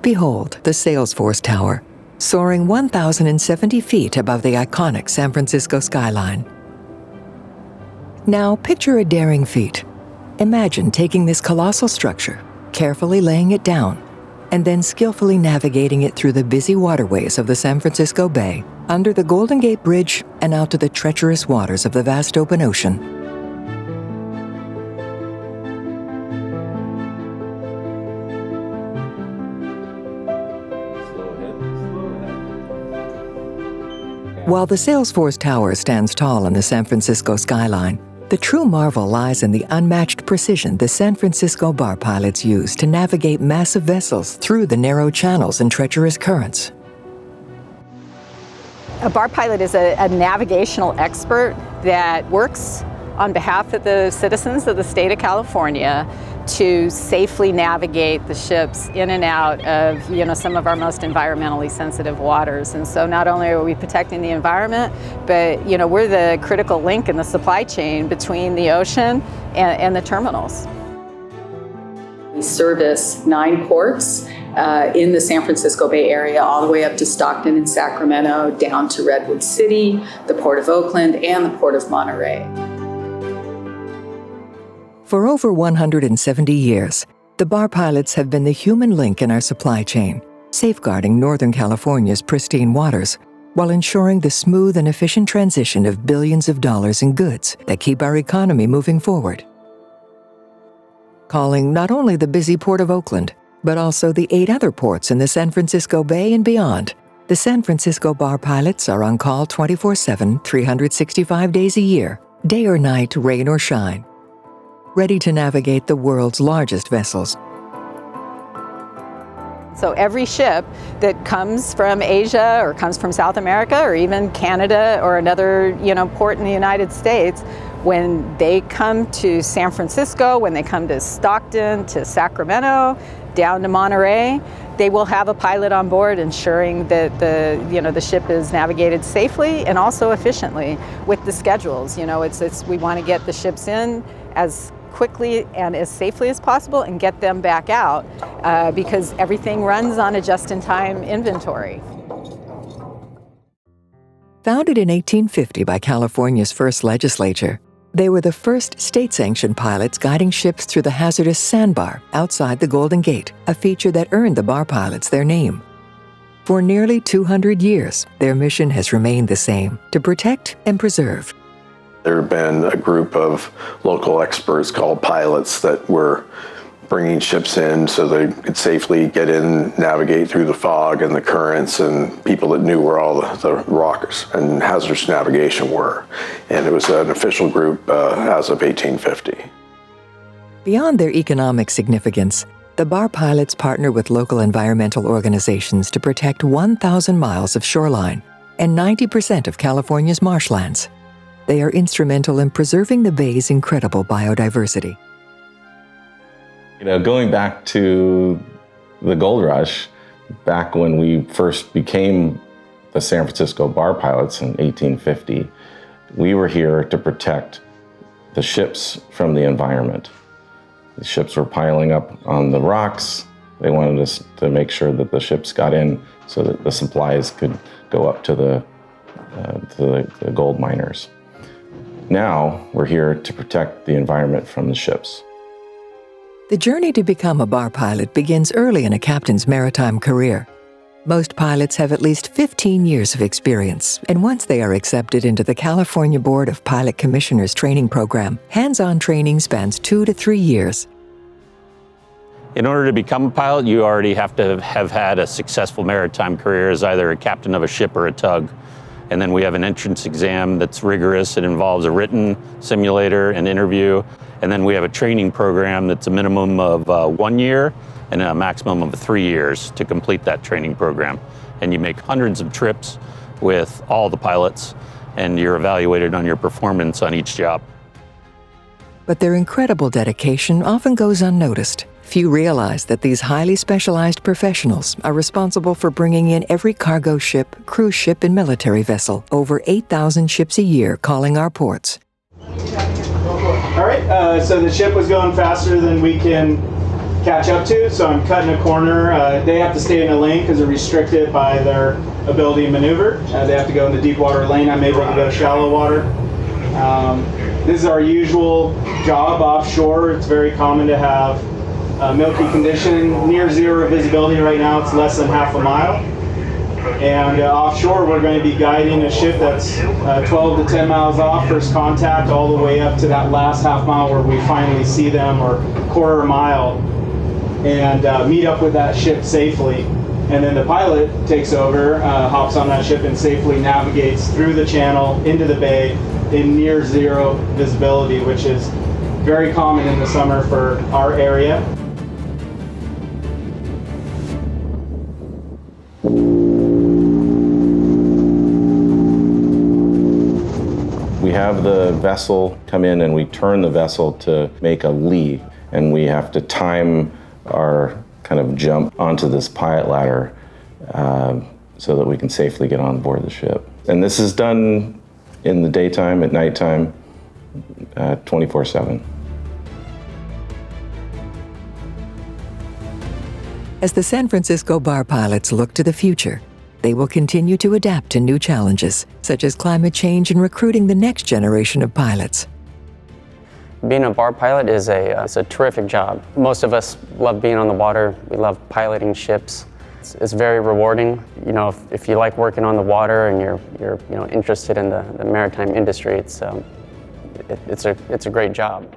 Behold the Salesforce Tower, soaring 1,070 feet above the iconic San Francisco skyline. Now picture a daring feat. Imagine taking this colossal structure, carefully laying it down, and then skillfully navigating it through the busy waterways of the San Francisco Bay, under the Golden Gate Bridge, and out to the treacherous waters of the vast open ocean. While the Salesforce Tower stands tall in the San Francisco skyline, the true marvel lies in the unmatched precision the San Francisco bar pilots use to navigate massive vessels through the narrow channels and treacherous currents. A bar pilot is a navigational expert that works on behalf of the citizens of the state of California to safely navigate the ships in and out of, some of our most environmentally sensitive waters. And so not only are we protecting the environment, but, we're the critical link in the supply chain between the ocean and the terminals. We service 9 ports in the San Francisco Bay Area, all the way up to Stockton and Sacramento, down to Redwood City, the Port of Oakland, and the Port of Monterey. For over 170 years, the bar pilots have been the human link in our supply chain, safeguarding Northern California's pristine waters, while ensuring the smooth and efficient transition of billions of dollars in goods that keep our economy moving forward. Calling not only the busy Port of Oakland, but also the 8 other ports in the San Francisco Bay and beyond, the San Francisco bar pilots are on call 24/7, 365 days a year, day or night, rain or shine, ready to navigate the world's largest vessels. So every ship that comes from Asia or comes from South America or even Canada or another, port in the United States, when they come to San Francisco, when they come to Stockton, to Sacramento, down to Monterey, they will have a pilot on board ensuring that the ship is navigated safely and also efficiently with the schedules. We want to get the ships in as quickly and as safely as possible and get them back out because everything runs on a just-in-time inventory. Founded in 1850 by California's first legislature, they were the first state-sanctioned pilots guiding ships through the hazardous sandbar outside the Golden Gate, a feature that earned the bar pilots their name. For nearly 200 years, their mission has remained the same: to protect and preserve. There have been a group of local experts called pilots that were bringing ships in so they could safely get in, navigate through the fog and the currents, and people that knew where all the rocks and hazardous navigation were. And it was an official group as of 1850. Beyond their economic significance, the bar pilots partner with local environmental organizations to protect 1,000 miles of shoreline and 90% of California's marshlands. They are instrumental in preserving the bay's incredible biodiversity. Going back to the gold rush, back when we first became the San Francisco bar pilots in 1850, we were here to protect the ships from the environment. The ships were piling up on the rocks. They wanted us to make sure that the ships got in so that the supplies could go up to the gold miners. Now, we're here to protect the environment from the ships. The journey to become a bar pilot begins early in a captain's maritime career. Most pilots have at least 15 years of experience, and once they are accepted into the California Board of Pilot Commissioners training program, hands-on training spans 2 to 3 years. In order to become a pilot, you already have to have had a successful maritime career as either a captain of a ship or a tug. And then we have an entrance exam that's rigorous. It involves a written simulator, an interview, and then we have a training program that's a minimum of 1 year and a maximum of 3 years to complete that training program. And you make hundreds of trips with all the pilots, and you're evaluated on your performance on each job. But their incredible dedication often goes unnoticed. Few realize that these highly specialized professionals are responsible for bringing in every cargo ship, cruise ship, and military vessel, over 8,000 ships a year calling our ports. All right, so the ship was going faster than we can catch up to. So I'm cutting a corner. They have to stay in a lane because they're restricted by their ability to maneuver. They have to go in the deep water lane. I'm able to go shallow water. This is our usual job offshore. It's very common to have milky condition, near zero visibility right now. It's less than half a mile. And offshore, we're going to be guiding a ship that's 12 to 10 miles off, first contact, all the way up to that last half mile where we finally see them, or quarter mile, and meet up with that ship safely. And then the pilot takes over, hops on that ship and safely navigates through the channel into the bay in near zero visibility, which is very common in the summer for our area. We have the vessel come in and we turn the vessel to make a lee, and we have to time our kind of jump onto this pilot ladder so that we can safely get on board the ship. And this is done in the daytime, at nighttime, 24/7. As the San Francisco bar pilots look to the future, they will continue to adapt to new challenges, such as climate change and recruiting the next generation of pilots. Being a bar pilot is a terrific job. Most of us love being on the water. We love piloting ships. It's very rewarding. You know, if you like working on the water and you're interested in the maritime industry, it's a great job.